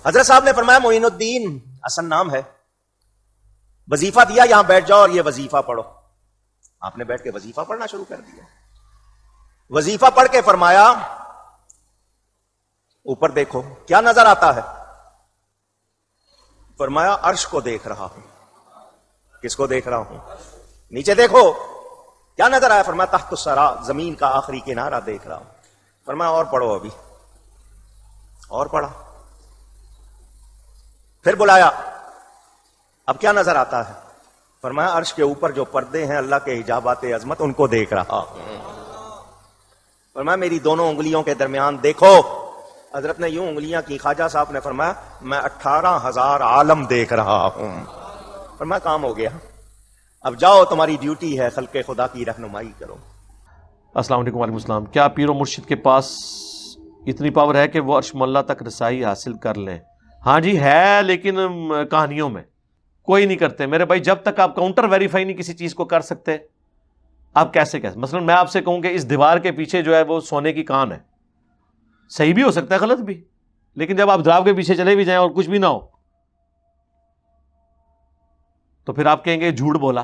حضرت صاحب نے فرمایا معین الدین حسن نام ہے، وظیفہ دیا یہاں بیٹھ جاؤ اور یہ وظیفہ پڑھو. آپ نے بیٹھ کے وظیفہ پڑھنا شروع کر دیا. وظیفہ پڑھ کے فرمایا اوپر دیکھو کیا نظر آتا ہے؟ فرمایا عرش کو دیکھ رہا ہوں. کس کو دیکھ رہا ہوں؟ نیچے دیکھو کیا نظر آیا؟ فرمایا تحت الثری، زمین کا آخری کنارہ دیکھ رہا ہوں. فرمایا اور پڑھو. ابھی اور پڑھا. پھر بلایا اب کیا نظر آتا ہے؟ فرمایا عرش کے اوپر جو پردے ہیں اللہ کے حجابات عظمت ان کو دیکھ رہا ہوں. فرمایا میری دونوں انگلیوں کے درمیان دیکھو. حضرت نے یوں انگلیاں کی، خواجہ صاحب نے فرمایا میں 18,000 عالم دیکھ رہا ہوں. فرمایا کام ہو گیا، اب جاؤ تمہاری ڈیوٹی ہے خلق خدا کی رہنمائی کرو. السلام علیکم. وعلیکم السلام. کیا پیر و مرشد کے پاس اتنی پاور ہے کہ وہ عرش معلیٰ تک رسائی حاصل کر لیں؟ ہاں جی ہے، لیکن کہانیوں میں کوئی نہیں کرتے میرے بھائی. جب تک آپ کاؤنٹر ویریفائی نہیں کسی چیز کو کر سکتے آپ کیسے مثلا میں آپ سے کہوں کہ اس دیوار کے پیچھے جو ہے وہ سونے کی کان ہے، صحیح بھی ہو سکتا ہے غلط بھی، لیکن جب آپ دیوار کے پیچھے چلے بھی جائیں اور کچھ بھی نہ ہو تو پھر آپ کہیں گے جھوٹ بولا.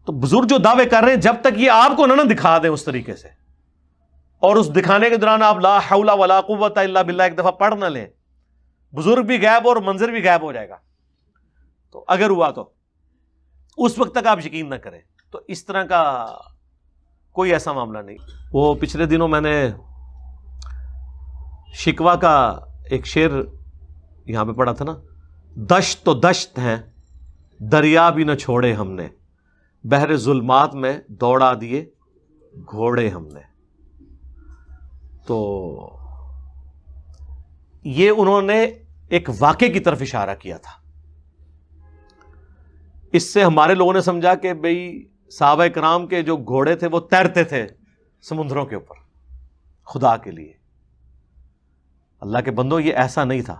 تو بزرگ جو دعوے کر رہے ہیں جب تک یہ آپ کو نہ دکھا دیں اس طریقے سے، اور اس دکھانے کے دوران آپ لا حول ولا قوت الا باللہ ایک دفعہ پڑھ نہ لیں، بزرگ بھی غائب اور منظر بھی غائب ہو جائے گا. تو اگر ہوا تو اس وقت تک آپ یقین نہ کریں. تو اس طرح کا کوئی ایسا معاملہ نہیں. وہ پچھلے دنوں میں نے شکوہ کا ایک شعر یہاں پہ پڑھا تھا نا، دشت تو دشت ہیں دریا بھی نہ چھوڑے ہم نے، بحر ظلمات میں دوڑا دیے گھوڑے ہم نے. تو یہ انہوں نے ایک واقعے کی طرف اشارہ کیا تھا. اس سے ہمارے لوگوں نے سمجھا کہ بھئی صحابہ کرام کے جو گھوڑے تھے وہ تیرتے تھے سمندروں کے اوپر خدا کے لیے. اللہ کے بندو یہ ایسا نہیں تھا،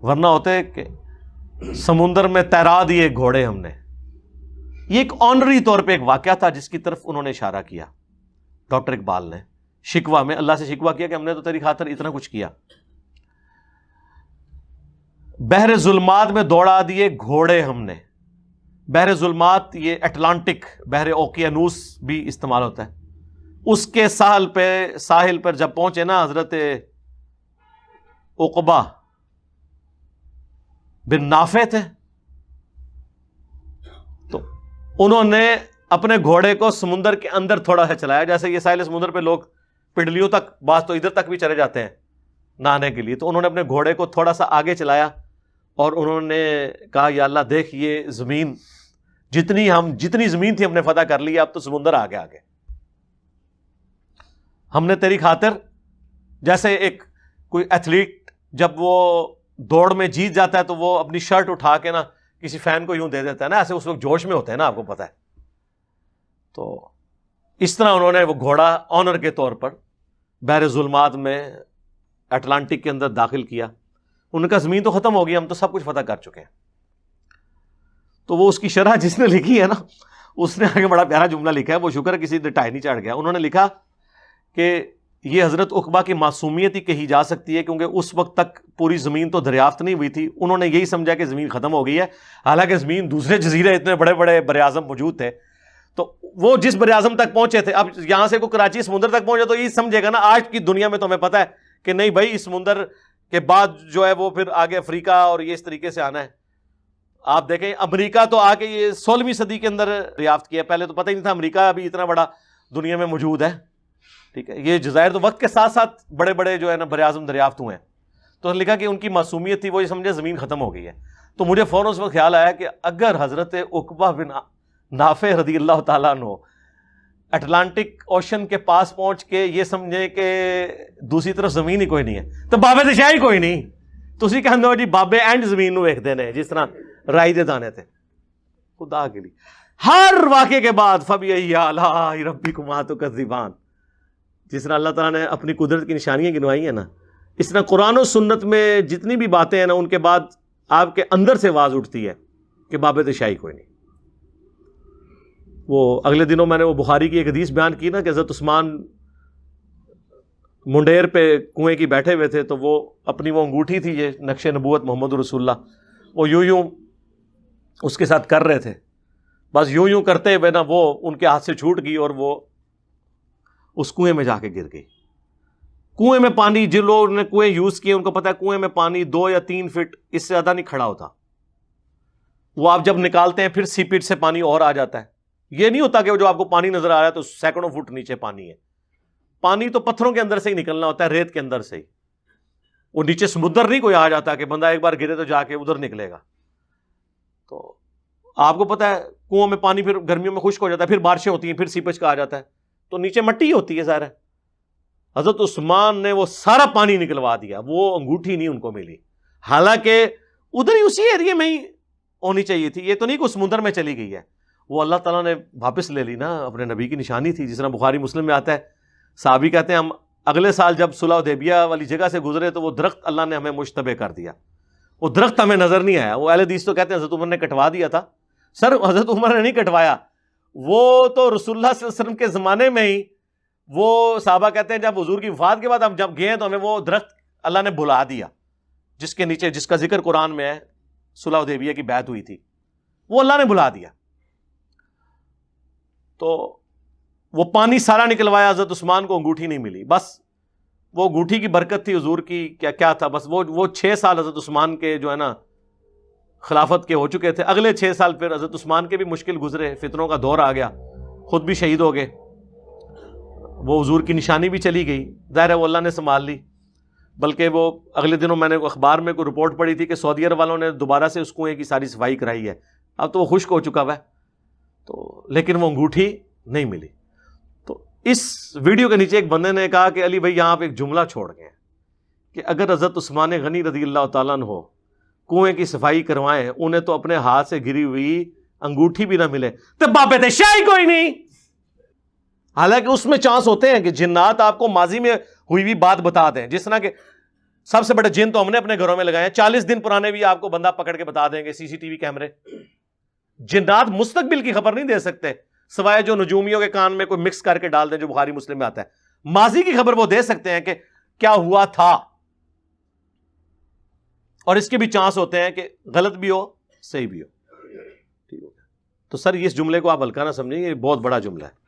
ورنہ ہوتے کہ سمندر میں تیرا دیے گھوڑے ہم نے. یہ ایک آنری طور پہ ایک واقعہ تھا جس کی طرف انہوں نے اشارہ کیا. ڈاکٹر اقبال نے شکوہ میں اللہ سے شکوہ کیا کہ ہم نے تو تیری خاطر اتنا کچھ کیا. بحر ظلمات میں دوڑا دیے گھوڑے ہم نے. بحر ظلمات یہ اٹلانٹک بحر اوقیانوس بھی استعمال ہوتا ہے. اس کے ساحل پر جب پہنچے نا حضرت عقبہ بن نافع تھے، تو انہوں نے اپنے گھوڑے کو سمندر کے اندر تھوڑا سا چلایا. جیسے یہ ساحل سمندر پہ لوگ پنڈلیوں تک، بعض تو ادھر تک بھی چلے جاتے ہیں نہانے کے لیے، تو انہوں نے اپنے گھوڑے کو تھوڑا سا آگے چلایا اور انہوں نے کہا یا اللہ دیکھ یہ زمین جتنی زمین تھی ہم نے فتح کر لی، اب تو سمندر آگے آگے. ہم نے تیری خاطر، جیسے ایک کوئی ایتھلیٹ جب وہ دوڑ میں جیت جاتا ہے تو وہ اپنی شرٹ اٹھا کے نا کسی فین کو یوں دے دیتا ہے نا، ایسے اس وقت جوش میں ہوتے ہیں نا، آپ کو پتا ہے. تو اس طرح انہوں نے وہ گھوڑا آنر کے طور پر بحر ظلمات میں اٹلانٹک کے اندر داخل کیا. ان کا زمین تو ختم ہو گئی، ہم تو سب کچھ فتح کر چکے ہیں. تو وہ اس کی شرح جس نے لکھی ہے نا، اس نے آگے بڑا پیارا جملہ لکھا ہے، وہ شکر ہے کسی ٹائی نہیں چڑھ گیا. انہوں نے لکھا کہ یہ حضرت عقبہ کی معصومیت ہی کہی جا سکتی ہے، کیونکہ اس وقت تک پوری زمین تو دریافت نہیں ہوئی تھی. انہوں نے یہی سمجھا کہ زمین ختم ہو گئی ہے، حالانکہ زمین دوسرے جزیرے اتنے بڑے بڑے بر اعظم موجود تھے. تو وہ جس بر اعظم تک پہنچے تھے، اب یہاں سے کوئی کراچی سمندر تک پہنچے تو یہ سمجھے گا نا آج کی دنیا میں تو ہمیں پتہ ہے کہ نہیں بھائی اس سمندر کے بعد جو ہے وہ پھر آگے افریقہ اور یہ اس طریقے سے آنا ہے. آپ دیکھیں امریکہ تو آ کے یہ 16ویں صدی کے اندر دریافت کیا، پہلے تو پتہ ہی نہیں تھا امریکہ ابھی اتنا بڑا دنیا میں موجود ہے. ٹھیک ہے، یہ جزائر تو وقت کے ساتھ ساتھ بڑے بڑے جو ہے نا بر اعظم دریافت ہوئے ہیں. تو لکھا کہ ان کی معصومیت تھی، وہ یہ سمجھے زمین ختم ہو گئی ہے. تو مجھے فوراً اس وقت خیال آیا کہ اگر حضرت عقبہ بن نافع رضی اللہ تعالیٰ عنہ اٹلانٹک اوشن کے پاس پہنچ کے یہ سمجھے کہ دوسری طرف زمین ہی کوئی نہیں ہے، تو بابے دشا ہی کوئی نہیں. تسی کہندے ہو جی بابے اینڈ زمین نو ویکھدے نے جس طرح رائی دے دانے تھے. خدا کے لیے ہر واقعے کے بعد فبأي آلاء ربكما تكذبان، جس طرح اللہ تعالیٰ نے اپنی قدرت کی نشانیاں گنوائی ہیں نا، اس طرح قرآن و سنت میں جتنی بھی باتیں ہیں نا ان کے بعد آپ کے اندر سے آواز اٹھتی ہے کہ باب تشائی کوئی نہیں. وہ اگلے دنوں میں نے وہ بخاری کی ایک حدیث بیان کی نا کہ حضرت عثمان منڈیر پہ کنویں کی بیٹھے ہوئے تھے، تو وہ اپنی وہ انگوٹھی تھی، یہ نقش نبوت محمد رسول اللہ، وہ یوں اس کے ساتھ کر رہے تھے، بس یوں کرتے ہوئے نا وہ ان کے ہاتھ سے چھوٹ گئی اور وہ اس کنویں میں جا کے گر گئی۔ کنویں میں پانی، جن لوگوں نے کنویں یوز کیے ان کو پتا ہے کنویں میں پانی 2 یا 3 فٹ اس سے زیادہ نہیں کھڑا ہوتا، وہ آپ جب نکالتے ہیں پھر سیپیٹ سے پانی اور آ جاتا ہے، یہ نہیں ہوتا کہ جو آپ کو پانی نظر آ رہا ہے تو سینکڑوں فٹ نیچے پانی ہے، پانی تو پتھروں کے اندر سے ہی نکلنا ہوتا ہے، ریت کے اندر سے ہی، وہ نیچے سمندر نہیں کوئی آ جاتا کہ بندہ ایک بار گرے تو جا کے ادھر نکلے گا۔ تو آپ کو پتا ہے کنووں میں پانی پھر گرمیوں میں خشک ہو جاتا ہے، پھر بارشیں ہوتی ہیں، پھر سیپیج کا آ جاتا ہے، تو نیچے مٹی ہی ہوتی ہے ظاہر ہے۔ حضرت عثمان نے وہ سارا پانی نکلوا دیا، وہ انگوٹھی نہیں ان کو ملی، حالانکہ ادھر ہی اسی ایریے میں ہی ہونی چاہیے تھی، یہ تو نہیں کہ سمندر میں چلی گئی ہے، وہ اللہ تعالیٰ نے واپس لے لی نا، اپنے نبی کی نشانی تھی، جس طرح بخاری مسلم میں آتا ہے، صحابی کہتے ہیں ہم اگلے سال جب صلح حدیبیہ والی جگہ سے گزرے تو وہ درخت اللہ نے ہمیں مشتبہ کر دیا، وہ درخت ہمیں نظر نہیں آیا، وہ اہل حدیث تو کہتے ہیں حضرت عمر نے کٹوا دیا تھا، سر حضرت عمر نے نہیں کٹوایا، وہ تو رسول اللہ صلی اللہ علیہ وسلم کے زمانے میں ہی، وہ صحابہ کہتے ہیں جب حضور کی وفات کے بعد ہم جب گئے تو ہمیں وہ درخت اللہ نے بلا دیا، جس کے نیچے جس کا ذکر قرآن میں ہے، صلح حدیبیہ کی بیعت ہوئی تھی، وہ اللہ نے بلا دیا، تو وہ پانی سارا نکلوایا، حضرت عثمان کو انگوٹھی نہیں ملی، بس وہ انگوٹھی کی برکت تھی حضور کی، کیا تھا، بس وہ 6 سال حضرت عثمان کے جو ہے نا خلافت کے ہو چکے تھے، اگلے 6 سال پھر حضرت عثمان کے بھی مشکل گزرے، فتنوں کا دور آ گیا، خود بھی شہید ہو گئے، وہ حضور کی نشانی بھی چلی گئی، ظاہر ہے وہ اللہ نے سنبھال لی، بلکہ وہ اگلے دنوں میں نے اخبار میں کوئی رپورٹ پڑھی تھی کہ سعودی عرب والوں نے دوبارہ سے اس کنویں کی ساری صفائی کرائی ہے، اب تو وہ خشک ہو چکا ہوا ہے، تو لیکن وہ انگوٹھی نہیں ملی۔ تو اس ویڈیو کے نیچے ایک بندے نے کہا کہ علی بھائی یہاں آپ ایک جملہ چھوڑ گئے کہ اگر حضرت عثمان غنی رضی اللہ تعالیٰ عنہ کنویں کی صفائی کروائیں، انہیں تو اپنے ہاتھ سے گری ہوئی انگوٹھی بھی نہ ملے تو باپے تے شاہی کوئی نہیں، حالانکہ اس میں چانس ہوتے ہیں کہ جنات آپ کو ماضی میں ہوئی ہوئی بات بتا دیں، جس طرح کہ سب سے بڑے جن تو ہم نے اپنے گھروں میں لگائے ہیں، 40 دن پرانے بھی آپ کو بندہ پکڑ کے بتا دیں گے، CCTV کیمرے، جنات مستقبل کی خبر نہیں دے سکتے سوائے جو نجومیوں کے کان میں کوئی مکس کر کے ڈال دیں، جو بخاری مسلم میں آتا ہے، ماضی کی خبر وہ دے سکتے ہیں کہ کیا ہوا تھا، اور اس کے بھی چانس ہوتے ہیں کہ غلط بھی ہو صحیح بھی ہو، ٹھیک ہو گیا۔ تو سر اس جملے کو آپ ہلکا نہ سمجھیں، یہ بہت بڑا جملہ ہے۔